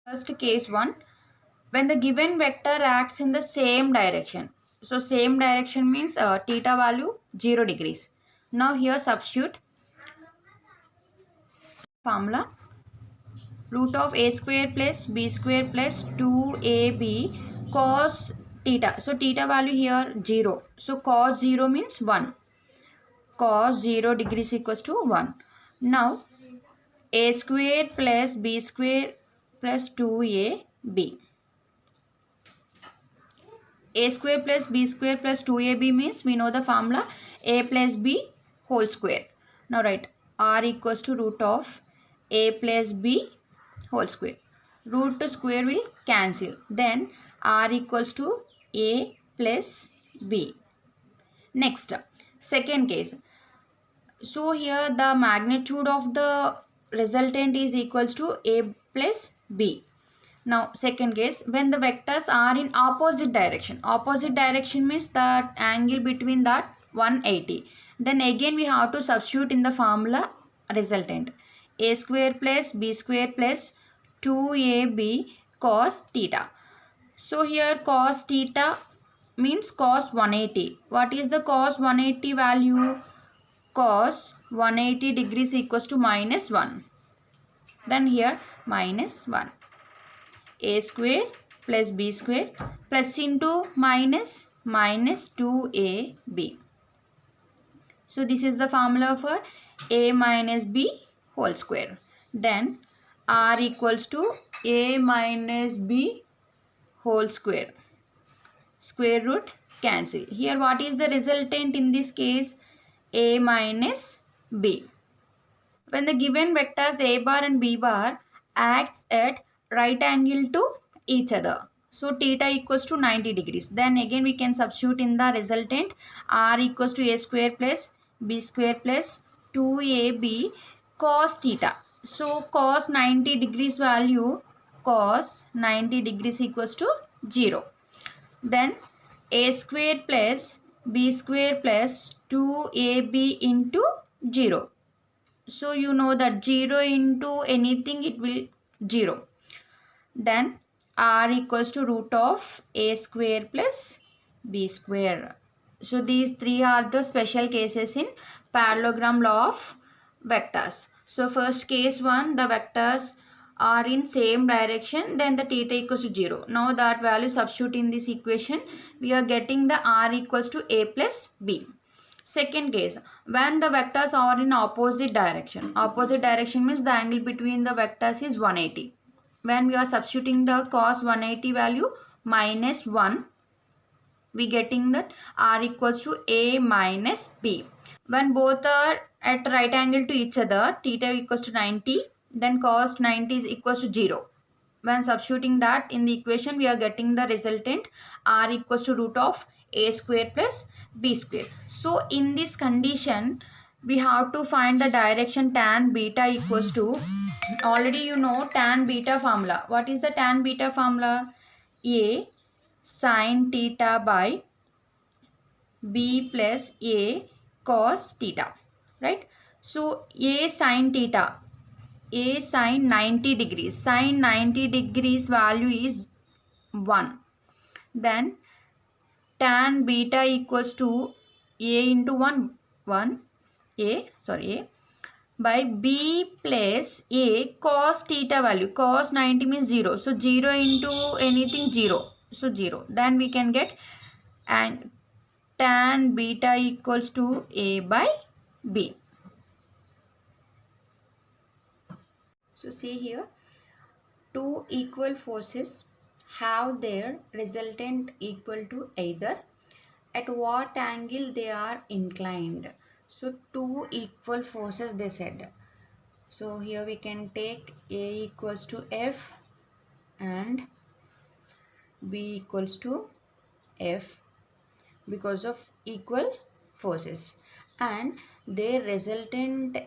First case 1, when the given vector acts in the same direction. So same direction means theta value 0 degrees. Now here substitute formula root of a square plus b square plus 2ab cos theta. So theta value here 0. So cos 0 means 1. Cos 0 degrees equals to 1. Now a square plus b square plus 2ab. A square plus b square plus 2ab means we know the formula a plus b whole square. Now write r equals to root of a plus b whole square. Root to square will cancel. Then r equals to a plus b. Next, second case. So here the magnitude of the resultant is equals to a plus b. Now second case, when the vectors are in opposite direction. Opposite direction means that angle between that 180. Then again we have to substitute in the formula resultant. A square plus b square plus 2ab cos theta. So here cos theta means cos 180. What is the cos 180 value? Cos 180 degrees equals to minus 1. Then here minus 1. A square plus b square plus into minus 2ab. So this is the formula for a minus b whole square. Then r equals to a minus b whole square. Square root cancel. Here what is the resultant in this case? A minus b. When the given vectors a bar and b bar acts at right angle to each other. So theta equals to 90 degrees. Then again we can substitute in the resultant r equals to a square plus b square plus 2ab cos theta. So cos 90 degrees value, cos 90 degrees equals to 0. Then a square plus b square plus 2ab into 0. So you know that 0 into anything it will 0. Then r equals to root of a square plus b square. So these three are the special cases in parallelogram law of vectors. So first case 1, the vectors are in same direction, then the theta equals to 0. Now that value substitute in this equation, we are getting the r equals to a plus b. Second case, when the vectors are in opposite direction. Opposite direction means the angle between the vectors is 180. When we are substituting the cos 180 value minus 1, we getting that r equals to a minus b. When both are at right angle to each other, theta equals to 90, then cos 90 is equals to 0. When substituting that in the equation, we are getting the resultant r equals to root of a square plus b square. So in this condition, we have to find the direction tan beta equals to, already you know tan beta formula. What is the tan beta formula? A sin theta by b plus a cos theta, right? So a sin theta, a sin 90 degrees, sin 90 degrees value is 1. Then tan beta equals to a into 1 a by b plus a cos theta value. Cos 90 means 0. So 0 into anything 0. So 0. Then we can get and tan beta equals to a by b. So see here, two equal forces have their resultant equal to either at what angle they are inclined. So two equal forces they said. So here we can take a equals to f and b equals to f because of equal forces, and their resultant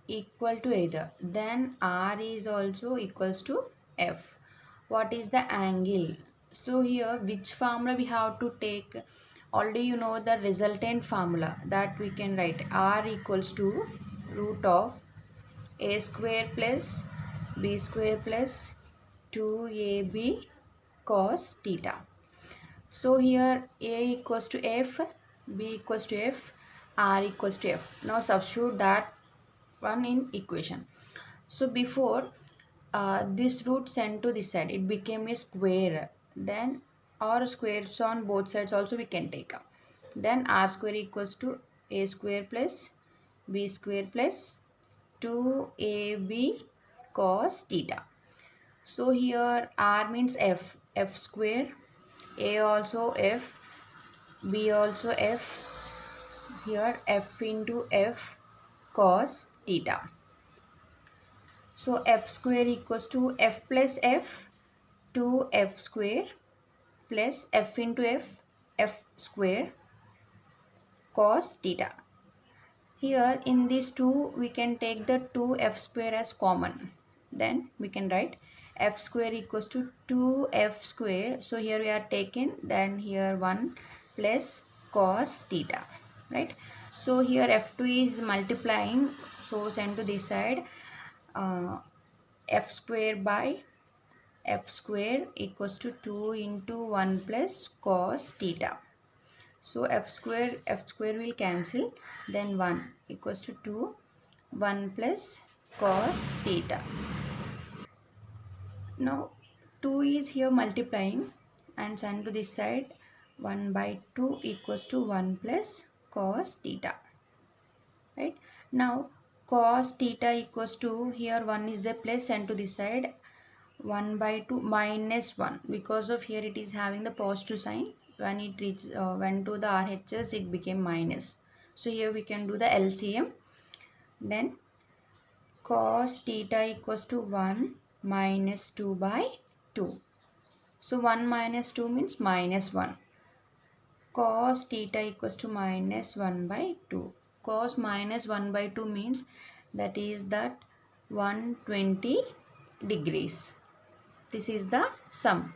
equal to either. Then r is also equals to f. What is the angle? So here which formula we have to take? Already you know the resultant formula, that we can write r equals to root of a square plus b square plus 2ab cos theta. So here a equals to f, b equals to f, r equals to f. Now substitute that one in equation. So before this root sent to this side, it became a square. Then or squares on both sides also we can take up. Then r square equals to a square plus b square plus 2ab cos theta. So here r means f square, a also f, b also f, here f into f cos theta. So f square equals to f plus f, 2f square plus f into f square cos theta. Here in these two we can take the 2f square as common. Then we can write f square equals to 2f square. So here we are taking, then here 1 plus cos theta, right? So here f2 is multiplying, so send to this side, f square by f square equals to 2 into 1 plus cos theta. So f square will cancel, then 1 equals to 2, 1 plus cos theta. Now 2 is here multiplying and send to this side, 1 by 2 equals to 1 plus cos theta, right? Now cos theta equals to, here 1 is the plus, send to this side, 1 by 2 minus 1, because of here it is having the positive sign. When it reaches went to the RHS, it became minus. So here we can do the LCM. Then cos theta equals to 1 minus 2 by 2. So 1 minus 2 means minus 1. Cos theta equals to minus 1 by 2. Cos minus 1 by 2 means that is that 120 degrees. This is the sum.